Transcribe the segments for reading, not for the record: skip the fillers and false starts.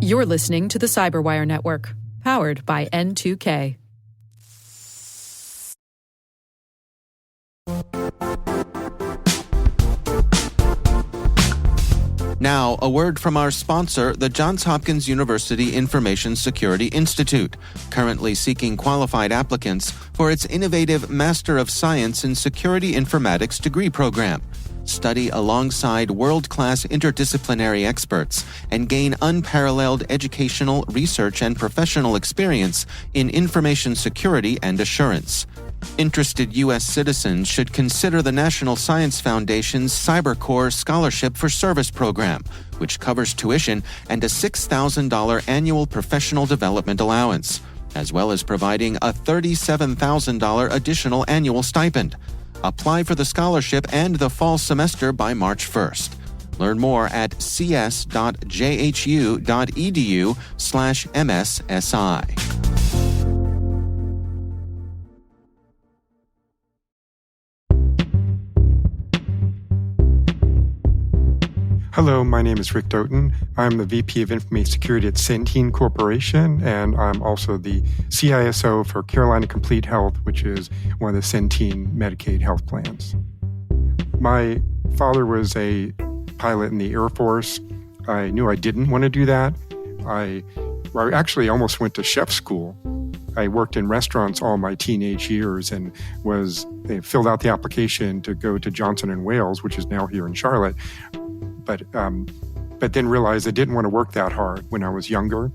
You're listening to the Cyberwire Network, powered by N2K. Now, a word from our sponsor, the Johns Hopkins University Information Security Institute, currently seeking qualified applicants for its innovative Master of Science in Security Informatics degree program. Study alongside world-class interdisciplinary experts and gain unparalleled educational, research, and professional experience in information security and assurance. Interested U.S. citizens should consider the National Science Foundation's CyberCore Scholarship for Service program, which covers tuition and a $6,000 annual professional development allowance, as well as providing a $37,000 additional annual stipend. Apply for the scholarship and the fall semester by March 1st. Learn more at cs.jhu.edu/MSSI. Hello, my name is Rick Doten. I'm the VP of Information Security at Centene Corporation, and I'm also the CISO for Carolina Complete Health, which is one of the Centene Medicaid health plans. My father was a pilot in the Air Force. I knew I didn't want to do that. I actually almost went to chef school. I worked in restaurants all my teenage years and filled out the application to go to Johnson & Wales, which is now here in Charlotte. But then realized I didn't want to work that hard when I was younger.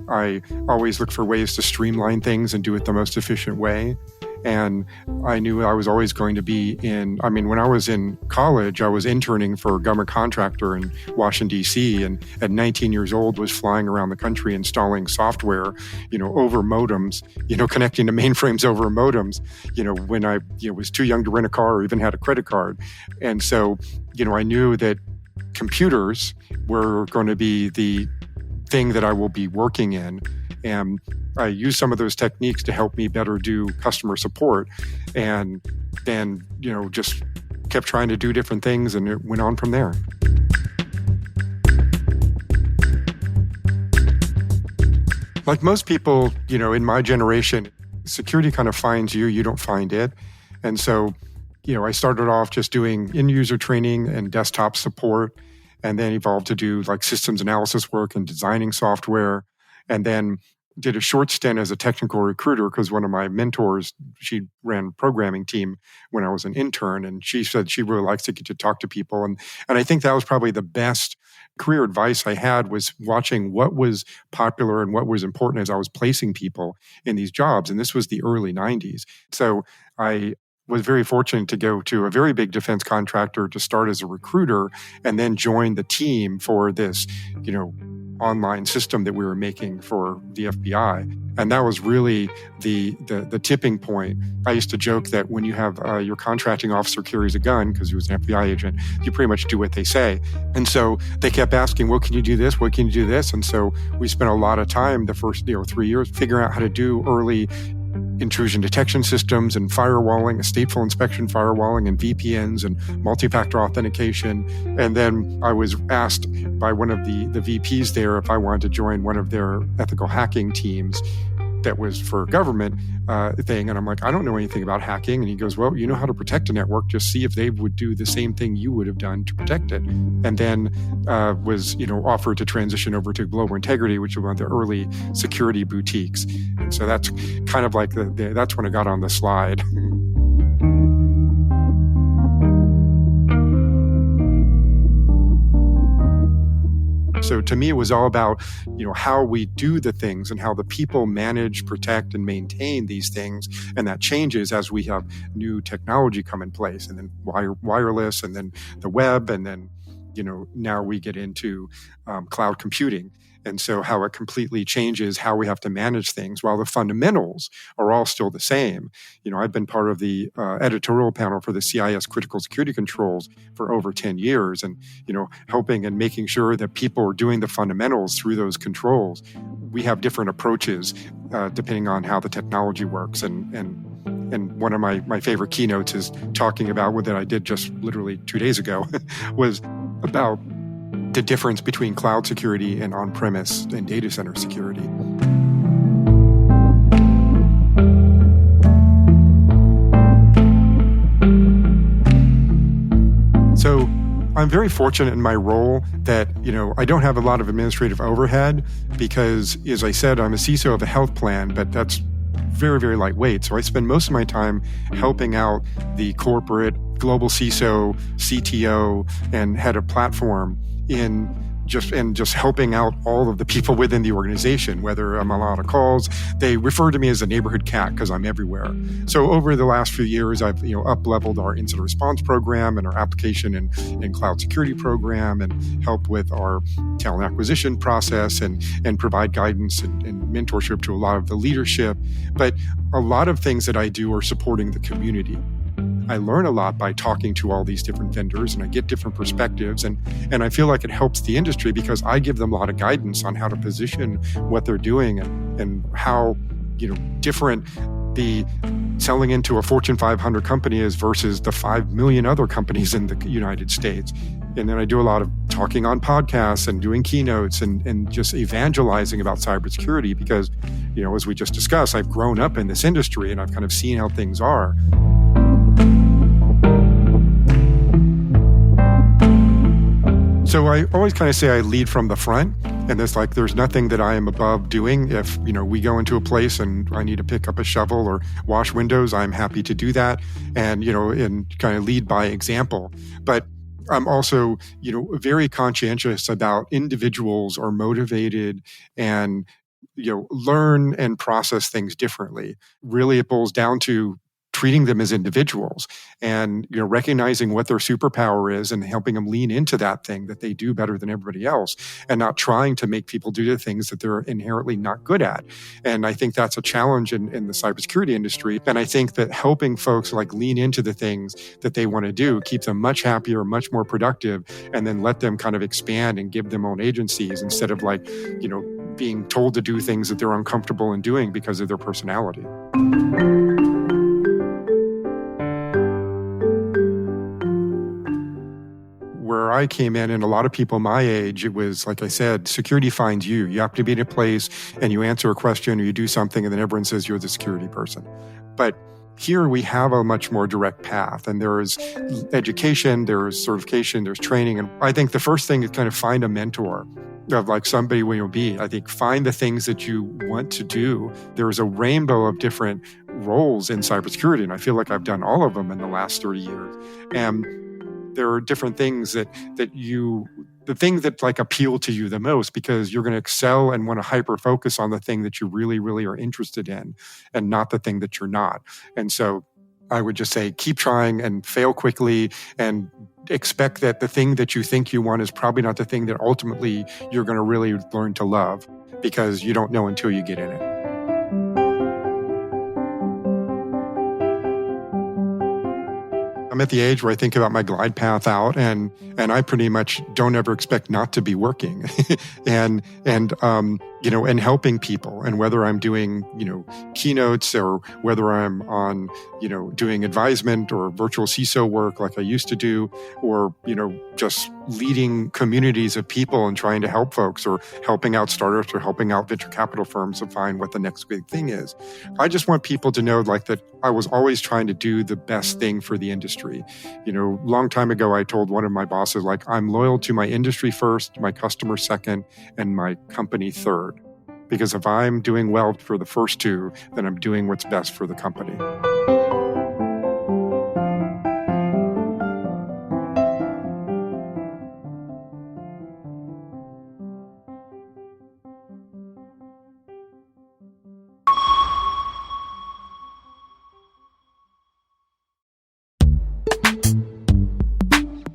I always looked for ways to streamline things and do it the most efficient way. And I knew I was always going to be when I was in college, I was interning for a government contractor in Washington, D.C., and at 19 years old was flying around the country installing software, over modems, connecting to mainframes over modems, when I was too young to rent a car or even had a credit card. And so, I knew that computers were going to be the thing that I will be working in. And I used some of those techniques to help me better do customer support. And then, just kept trying to do different things, and it went on from there. Like most people, in my generation, security kind of finds you, you don't find it. And so, I started off just doing end-user training and desktop support, and then evolved to do like systems analysis work and designing software, and then did a short stint as a technical recruiter because one of my mentors, she ran a programming team when I was an intern, and she said she really likes to get to talk to people. And I think that was probably the best career advice I had, was watching what was popular and what was important as I was placing people in these jobs. And this was the early 90s. So I was very fortunate to go to a very big defense contractor to start as a recruiter, and then join the team for this, online system that we were making for the FBI. And that was really the tipping point. I used to joke that when you have your contracting officer carries a gun, because he was an FBI agent, you pretty much do what they say. And so they kept asking, well, can you do this? What can you do this? And so we spent a lot of time the first 3 years figuring out how to do early intrusion detection systems and firewalling, stateful inspection firewalling, and VPNs and multi-factor authentication. And then I was asked by one of the VPs there if I wanted to join one of their ethical hacking teams that was for government thing. And I'm like, I don't know anything about hacking. And he goes, well, you know how to protect a network. Just see if they would do the same thing you would have done to protect it. And then was offered to transition over to Global Integrity, which was one of the early security boutiques. And so that's kind of like that's when I got on the slide. So to me, it was all about, how we do the things and how the people manage, protect, and maintain these things. And that changes as we have new technology come in place, and then wireless, and then the web, and then, now we get into cloud computing. And so how it completely changes how we have to manage things, while the fundamentals are all still the same. I've been part of the editorial panel for the CIS critical security controls for over 10 years, and, helping and making sure that people are doing the fundamentals through those controls. We have different approaches depending on how the technology works. And one of my favorite keynotes is talking about what I did just literally 2 days ago was about the difference between cloud security and on-premise and data center security. So I'm very fortunate in my role that, I don't have a lot of administrative overhead because, as I said, I'm a CISO of a health plan, but that's very, very lightweight. So I spend most of my time helping out the corporate global CISO, CTO, and head of platform in just helping out all of the people within the organization, whether I'm on a lot of calls. They refer to me as a neighborhood cat because I'm everywhere. So over the last few years, I've up-leveled our incident response program and our application and cloud security program, and help with our talent acquisition process and provide guidance and mentorship to a lot of the leadership. But a lot of things that I do are supporting the community. I learn a lot by talking to all these different vendors, and I get different perspectives, and I feel like it helps the industry because I give them a lot of guidance on how to position what they're doing and how different the selling into a Fortune 500 company is versus the 5 million other companies in the United States. And then I do a lot of talking on podcasts and doing keynotes and just evangelizing about cybersecurity because, as we just discussed, I've grown up in this industry and I've kind of seen how things are. So I always kind of say I lead from the front, and there's nothing that I am above doing. If, we go into a place and I need to pick up a shovel or wash windows, I'm happy to do that and kind of lead by example. But I'm also, very conscientious about individuals are motivated and, learn and process things differently. Really, it boils down to treating them as individuals and recognizing what their superpower is and helping them lean into that thing that they do better than everybody else, and not trying to make people do the things that they're inherently not good at. And I think that's a challenge in the cybersecurity industry. And I think that helping folks lean into the things that they want to do keeps them much happier, much more productive, and then let them kind of expand and give them own agencies instead of being told to do things that they're uncomfortable in doing because of their personality. Where I came in, and a lot of people my age, it was, like I said, security finds you. You have to be in a place and you answer a question or you do something and then everyone says you're the security person. But here we have a much more direct path, and there is education, there is certification, there's training. And I think the first thing is kind of find a mentor of somebody where you'll be. I think find the things that you want to do. There's a rainbow of different roles in cybersecurity, and I feel like I've done all of them in the last 30 years. And there are different things the things that appeal to you the most, because you're going to excel and want to hyper focus on the thing that you really, really are interested in and not the thing that you're not. And so I would just say, keep trying and fail quickly, and expect that the thing that you think you want is probably not the thing that ultimately you're going to really learn to love, because you don't know until you get in it. I'm at the age where I think about my glide path out, and I pretty much don't ever expect not to be working and helping people. And whether I'm doing, keynotes, or whether I'm on, doing advisement or virtual CISO work like I used to do, or, just leading communities of people and trying to help folks, or helping out startups, or helping out venture capital firms to find what the next big thing is. I just want people to know that I was always trying to do the best thing for the industry. Long time ago, I told one of my bosses, I'm loyal to my industry first, my customer second, and my company third. Because if I'm doing well for the first two, then I'm doing what's best for the company.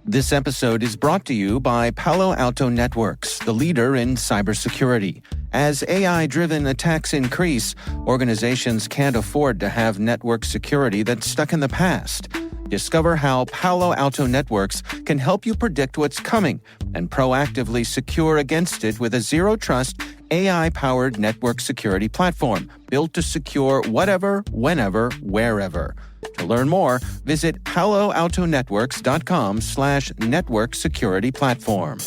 This episode is brought to you by Palo Alto Networks, the leader in cybersecurity. As AI-driven attacks increase, organizations can't afford to have network security that's stuck in the past. Discover how Palo Alto Networks can help you predict what's coming and proactively secure against it with a zero-trust, AI-powered network security platform built to secure whatever, whenever, wherever. To learn more, visit paloaltonetworks.com/network security platform.